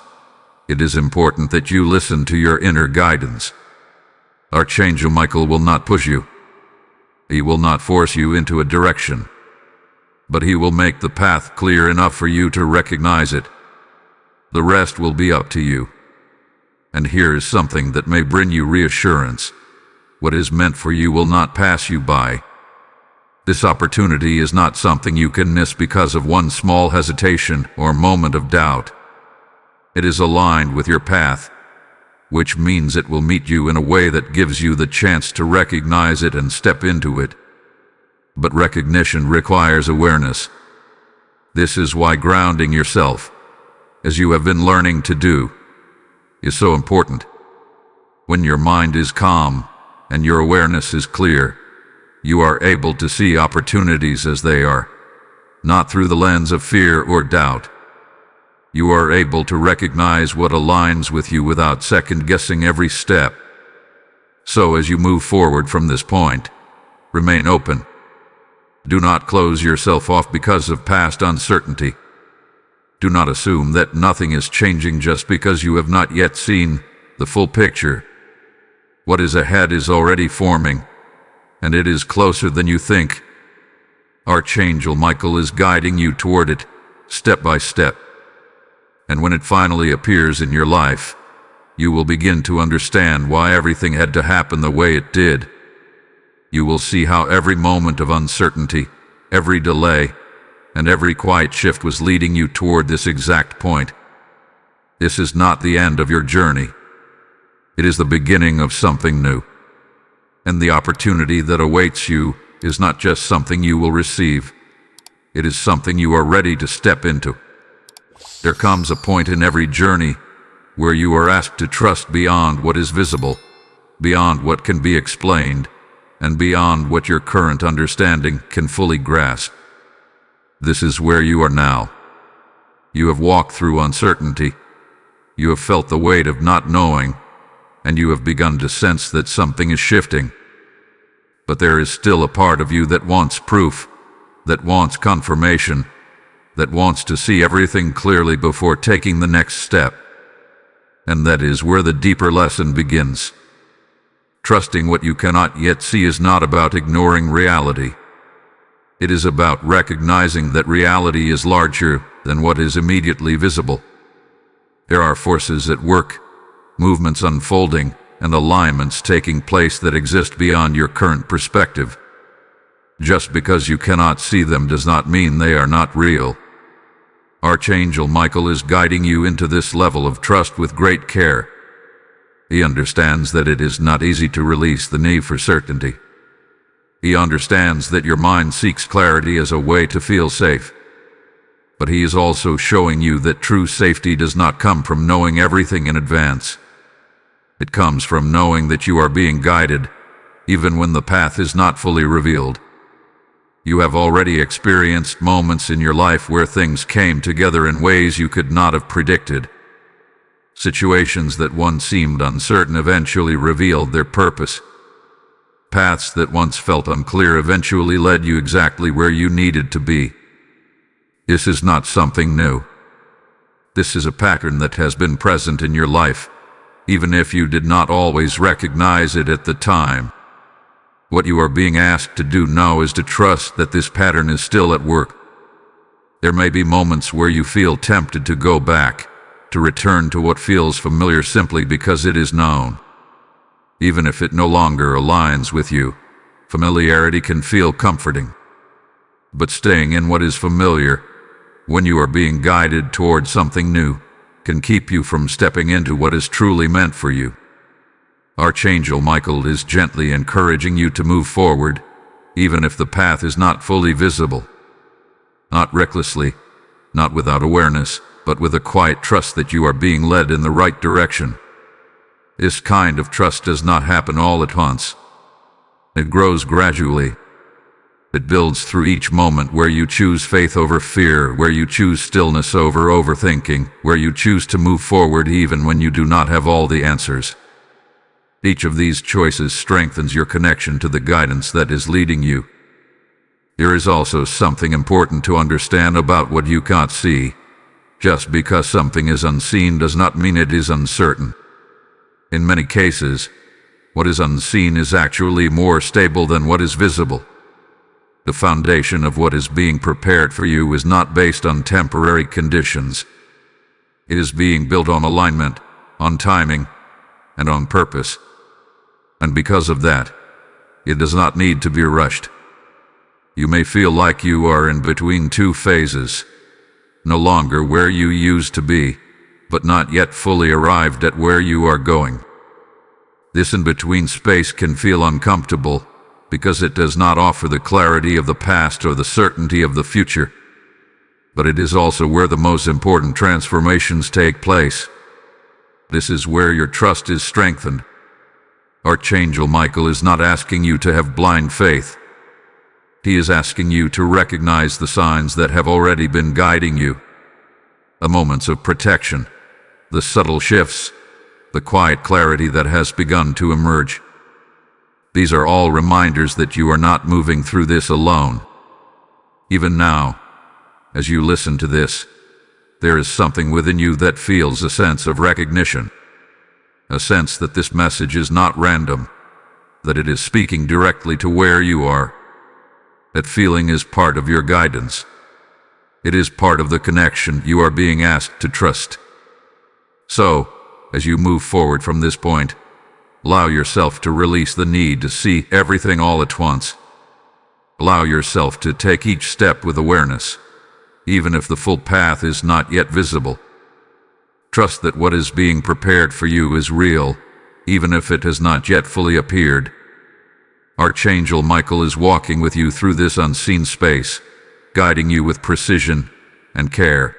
it is important that you listen to your inner guidance. Archangel Michael will not push you. He will not force you into a direction. But he will make the path clear enough for you to recognize it. The rest will be up to you. And here is something that may bring you reassurance. What is meant for you will not pass you by. This opportunity is not something you can miss because of one small hesitation or moment of doubt. It is aligned with your path, which means it will meet you in a way that gives you the chance to recognize it and step into it. But recognition requires awareness. This is why grounding yourself, as you have been learning to do, is so important. When your mind is calm and your awareness is clear, you are able to see opportunities as they are, not through the lens of fear or doubt. You are able to recognize what aligns with you without second-guessing every step. So as you move forward from this point, remain open. Do not close yourself off because of past uncertainty. Do not assume that nothing is changing just because you have not yet seen the full picture. What is ahead is already forming, and it is closer than you think. Archangel Michael is guiding you toward it, step by step. And when it finally appears in your life, you will begin to understand why everything had to happen the way it did. You will see how every moment of uncertainty, every delay, and every quiet shift was leading you toward this exact point. This is not the end of your journey. It is the beginning of something new. And the opportunity that awaits you is not just something you will receive. It is something you are ready to step into. There comes a point in every journey where you are asked to trust beyond what is visible, beyond what can be explained, and beyond what your current understanding can fully grasp. This is where you are now. You have walked through uncertainty. You have felt the weight of not knowing, and you have begun to sense that something is shifting. But there is still a part of you that wants proof, that wants confirmation, that wants to see everything clearly before taking the next step. And that is where the deeper lesson begins. Trusting what you cannot yet see is not about ignoring reality. It is about recognizing that reality is larger than what is immediately visible. There are forces at work, movements unfolding, and alignments taking place that exist beyond your current perspective. Just because you cannot see them does not mean they are not real. Archangel Michael is guiding you into this level of trust with great care. He understands that it is not easy to release the need for certainty. He understands that your mind seeks clarity as a way to feel safe. But he is also showing you that true safety does not come from knowing everything in advance. It comes from knowing that you are being guided, even when the path is not fully revealed. You have already experienced moments in your life where things came together in ways you could not have predicted. Situations that once seemed uncertain eventually revealed their purpose. Paths that once felt unclear eventually led you exactly where you needed to be. This is not something new. This is a pattern that has been present in your life, even if you did not always recognize it at the time. What you are being asked to do now is to trust that this pattern is still at work. There may be moments where you feel tempted to go back, to return to what feels familiar simply because it is known. Even if it no longer aligns with you, familiarity can feel comforting. But staying in what is familiar, when you are being guided toward something new, can keep you from stepping into what is truly meant for you. Archangel Michael is gently encouraging you to move forward, even if the path is not fully visible. Not recklessly, not without awareness, but with a quiet trust that you are being led in the right direction. This kind of trust does not happen all at once. It grows gradually. It builds through each moment where you choose faith over fear, where you choose stillness over overthinking, where you choose to move forward even when you do not have all the answers. Each of these choices strengthens your connection to the guidance that is leading you. There is also something important to understand about what you can't see. Just because something is unseen does not mean it is uncertain. In many cases, what is unseen is actually more stable than what is visible. The foundation of what is being prepared for you is not based on temporary conditions. It is being built on alignment, on timing, and on purpose. And because of that, it does not need to be rushed. You may feel like you are in between two phases, no longer where you used to be, but not yet fully arrived at where you are going. This in-between space can feel uncomfortable because it does not offer the clarity of the past or the certainty of the future. But it is also where the most important transformations take place. This is where your trust is strengthened. Archangel Michael is not asking you to have blind faith. He is asking you to recognize the signs that have already been guiding you. The moments of protection, the subtle shifts, the quiet clarity that has begun to emerge. These are all reminders that you are not moving through this alone. Even now, as you listen to this, there is something within you that feels a sense of recognition. A sense that this message is not random, that it is speaking directly to where you are. That feeling is part of your guidance. It is part of the connection you are being asked to trust. So, as you move forward from this point, allow yourself to release the need to see everything all at once. Allow yourself to take each step with awareness, even if the full path is not yet visible. Trust that what is being prepared for you is real, even if it has not yet fully appeared. Archangel Michael is walking with you through this unseen space, guiding you with precision and care.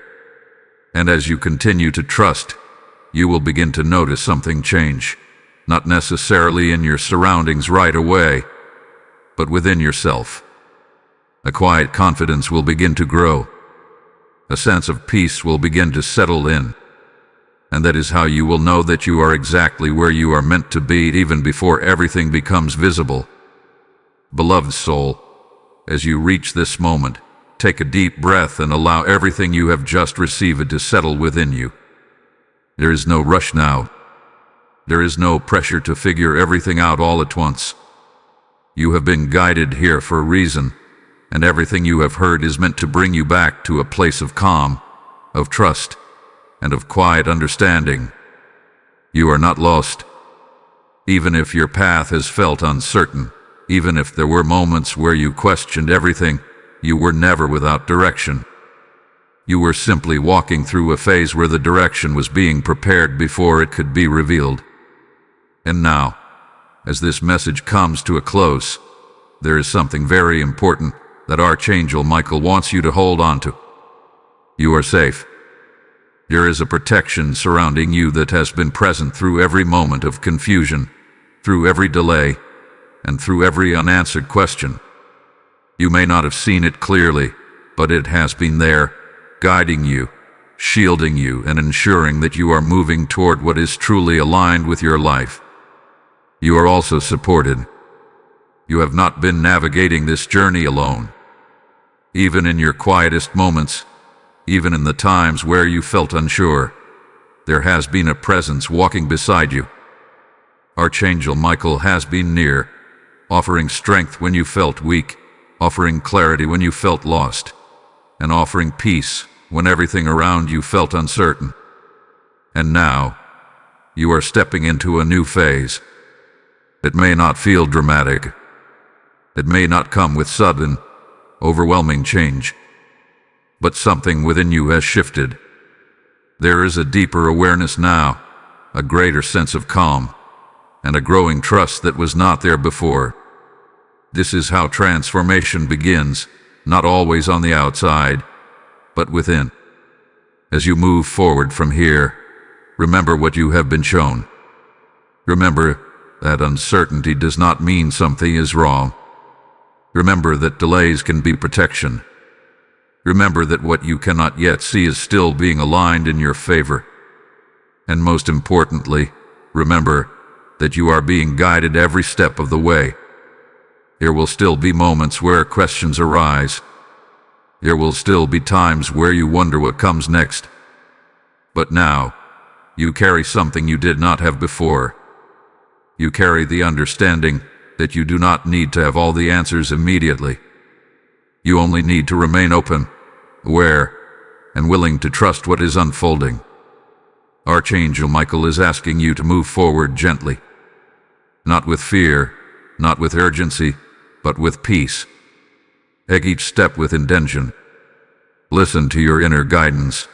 And as you continue to trust, you will begin to notice something change, not necessarily in your surroundings right away, but within yourself. A quiet confidence will begin to grow. A sense of peace will begin to settle in. And that is how you will know that you are exactly where you are meant to be even before everything becomes visible. Beloved soul, as you reach this moment, take a deep breath and allow everything you have just received to settle within you. There is no rush now. There is no pressure to figure everything out all at once. You have been guided here for a reason, and everything you have heard is meant to bring you back to a place of calm, of trust, and of quiet understanding. You are not lost. Even if your path has felt uncertain, even if there were moments where you questioned everything, you were never without direction. You were simply walking through a phase where the direction was being prepared before it could be revealed. And now, as this message comes to a close, there is something very important that Archangel Michael wants you to hold on to. You are safe. There is a protection surrounding you that has been present through every moment of confusion, through every delay, and through every unanswered question. You may not have seen it clearly, but it has been there, guiding you, shielding you, and ensuring that you are moving toward what is truly aligned with your life. You are also supported. You have not been navigating this journey alone. Even in your quietest moments, even in the times where you felt unsure, there has been a presence walking beside you. Archangel Michael has been near, offering strength when you felt weak, offering clarity when you felt lost, and offering peace when everything around you felt uncertain. And now, you are stepping into a new phase. It may not feel dramatic. It may not come with sudden, overwhelming change. But something within you has shifted. There is a deeper awareness now, a greater sense of calm, and a growing trust that was not there before. This is how transformation begins, not always on the outside, but within. As you move forward from here, remember what you have been shown. Remember that uncertainty does not mean something is wrong. Remember that delays can be protection. Remember that what you cannot yet see is still being aligned in your favor. And most importantly, remember that you are being guided every step of the way. There will still be moments where questions arise. There will still be times where you wonder what comes next. But now, you carry something you did not have before. You carry the understanding that you do not need to have all the answers immediately. You only need to remain open, aware, and willing to trust what is unfolding. Archangel Michael is asking you to move forward gently. Not with fear, not with urgency, but with peace. Take each step with intention. Listen to your inner guidance,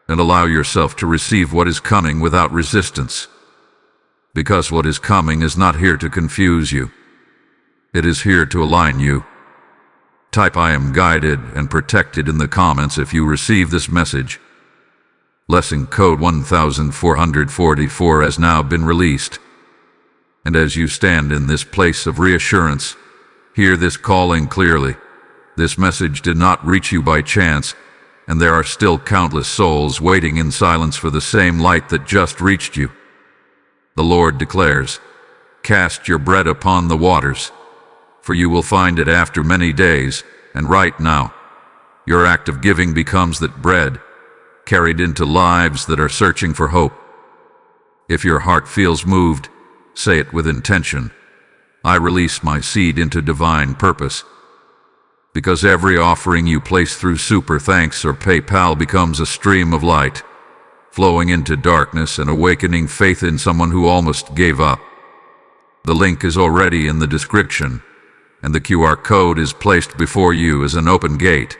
and allow yourself to receive what is coming without resistance. Because what is coming is not here to confuse you. It is here to align you. Type "I am guided and protected" in the comments if you receive this message. Lesson code 1444 has now been released. And as you stand in this place of reassurance, hear this calling clearly. This message did not reach you by chance, and there are still countless souls waiting in silence for the same light that just reached you. The Lord declares, "Cast your bread upon the waters, for you will find it after many days," and right now, your act of giving becomes that bread, carried into lives that are searching for hope. If your heart feels moved, say it with intention. I release my seed into divine purpose. because every offering you place through Super Thanks or PayPal becomes a stream of light, flowing into darkness and awakening faith in someone who almost gave up. The link is already in the description, and the QR code is placed before you as an open gate.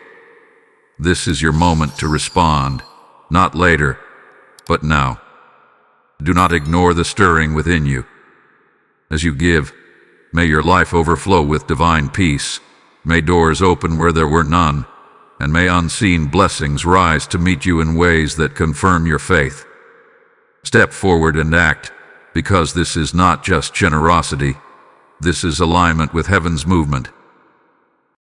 This is your moment to respond, not later, but now. Do not ignore the stirring within you. As you give, may your life overflow with divine peace. May doors open where there were none, and may unseen blessings rise to meet you in ways that confirm your faith. Step forward and act, because this is not just generosity. This is alignment with heaven's movement.